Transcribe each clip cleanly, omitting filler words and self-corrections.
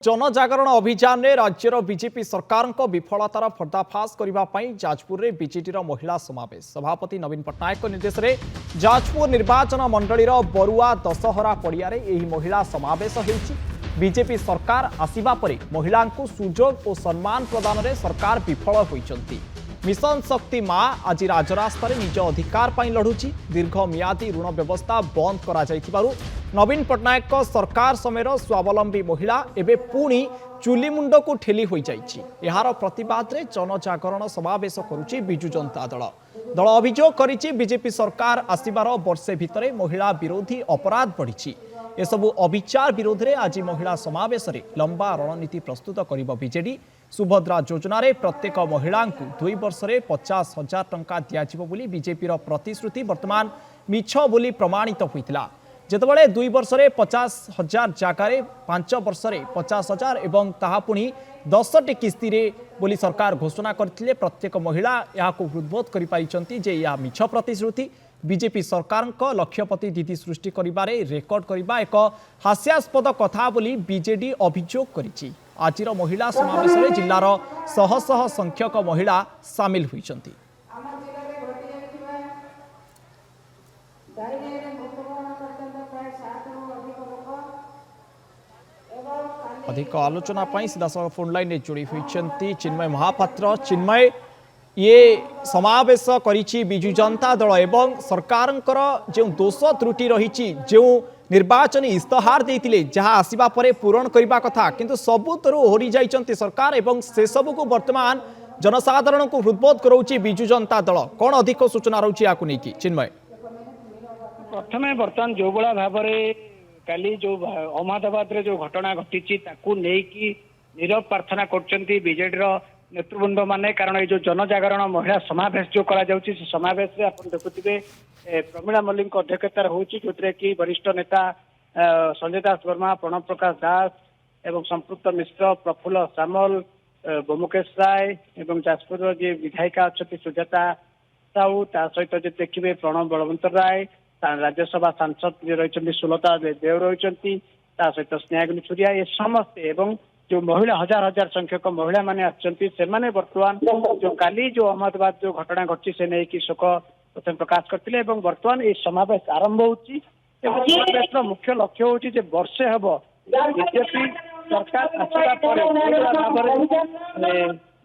जनजागरण अभियान में राज्यर बीजेपी सरकार विफलतार पर्दाफाश करने जाजपुर में बीजेडी महिला समावेश सभापति नवीन पट्टनायक निर्देश में जाजपुर निर्वाचन मंडलीर बरुआ दशहरा पड़िया महिला समावेश होती बीजेपी सरकार आसिबा परे महिला सुजोग और सम्मान प्रदान में सरकार विफल होती मिशन शक्ति माँ आज राजरास्ता निज अधिकार पर लड़ुची दीर्घ मियादी ऋण व्यवस्था बंद करा नवीन पट्टनायक सरकार समय स्वावलंबी महिला एवं पुणी चुली मुंड को ठेली हो यार प्रतिवाद में जनजागरण समावेश करुच्ची बिजु जनता दल दल अभियोग करिछि बीजेपी सरकार आसिबार वर्षे भितर महिला विरोधी अपराध बढ़ी एसबू अविचार विरोध में आज महिला समावेश में लंबा रणनीति प्रस्तुत कर बीजेडी सुभद्रा योजन प्रत्येक महिला को 2 वर्ष में 50,000 टंका दिज्व बीजेपी प्रतिश्रुति वर्तमान मिछ बोली प्रमाणित होता जितेबाला 2 वर्ष में 50,000 जगार 5 वर्ष में 50,000 एवं ताहा पुणी 10टी किस्ती बोली सरकार घोषणा करथिले प्रत्येक महिला यहाँ हृदबोध कर यह मिछ प्रतिश्रुति बीजेपी सरकार लक्ष्यपति दीदी सृष्टि करिबारे रेकर्ड करबा एक हास्यास्पद कथा बोली बीजेडी अभियोग करिछि आज महिला समावेश में जिलार शह शह संख्यक महिला सामिल होइछन्ति अधिक आलोचना सीधा फोन लाइन जोड़ी होती चिन्मय महापात्र चिन्मय ये समावेश करिछि बिजु जनता दल एवं सरकार जो दोष त्रुटि रही जो निर्वाचन इस्ताहार देते जहाँ आसवा पर पूरण करने कथा किंतु सबुतर ओहरी जाइछन्ति सरकार एवं से सबू को वर्तमान जनसाधारण को हृदबोध कराउछि बिजु जनता दल कौन अधिक सूचना रही नहीं चिन्मय प्रथम बर्तमान जो भाया भाव काली जो अहमदाबाद रे जो घटना घटी नीरव प्रार्थना करछन्ति बीजेडी नेतृवृंद माने कारण ये जो जनजागरण महिला समावेश जो करा जाउछि से समावेश रे आपण देखुथिबे प्रमीला मल्लिक अध्यक्षतार होउछि जोतरे कि वरिष्ठ नेता संजय दास वर्मा प्रणव प्रकाश दास एवं संपृक्त मिश्र प्रफुल्ल सामल बोमुकेश राय एवं जाजपुर जे विधायिका अच्छी सुजाता साहू ता सहित जे देखिबे प्रणव बलवंत राय राज्यसभा सांसद जे रहिछन्ति सुलता देव रहिछन्ति ता सहित स्नेहागिनी छुरिया ये समस्त एवं जो महिला हजार हजार संख्यक महिला माने आछन्ति से माने वर्तमान जो काली जो अहमदाबाद जो घटना घटी से नहीं कि शोक प्रथम प्रकाश करथिले एवं वर्तमान ये समावेश आरंभ होउछि एवं समावेशर मुख्य लक्ष्य होउछि जे वर्षे हबो बीजेपी सरकार आछा पर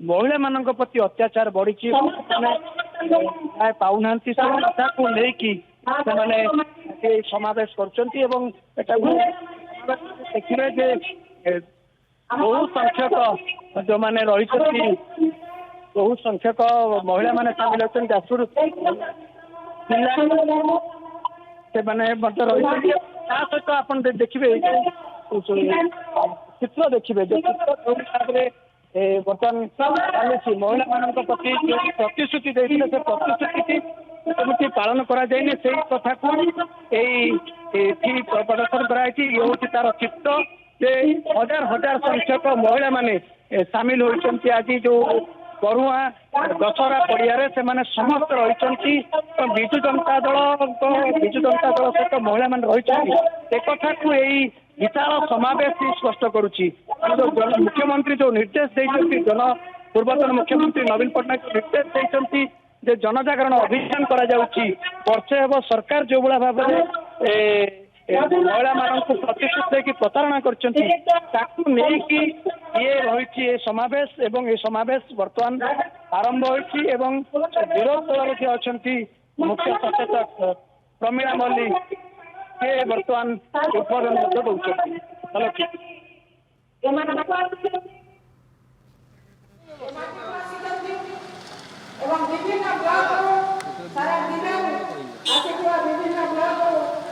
महिला मानक प्रति अत्याचार बढ़ी माने पाउनांती समस्या को लेकी से माने समावेश करछन्ति एवं एटा देखिबे जे बहुत संख्यक जो मैंने रही बहुत संख्यक महिला मैंने सामिल होती जाजपुर जिला से मैंने सहित आप देखिए चित्र देखिए जो चित्र बर्तमान चलती महिला मान प्रति प्रतिश्रुति देते से प्रतिश्रुति केमती पालन करा कथा को प्रदर्शन कराई ये हूँ तार चित्र जे हजार हजार संख्यक महिला माने सामिल होती आज जो बरुआ दशहरा पड़िया से माने समस्त रही बिजु जनता दल सहित महिला मान रही कथा को यही विशाल समावेश स्पष्ट करुच्ची मुख्यमंत्री जो निर्देश देते पूर्वतन मुख्यमंत्री नवीन पट्टनायक निर्देश देते जे जनजागरण अभियान करा जाउची वर्षे हेब सरकार जो भाया भाव महिला मान प्रतिश्रुति की प्रतारणा करके ये रही समावेश एवं ये समावेश वर्तमान आरंभ होती विरोध दल अच्छा मुख्य सचेतक प्रमीला मल्लिक ये वर्तमान उद्बोधन दौरान विभिन्न ब्लॉक सारा विभिन्न ब्लॉक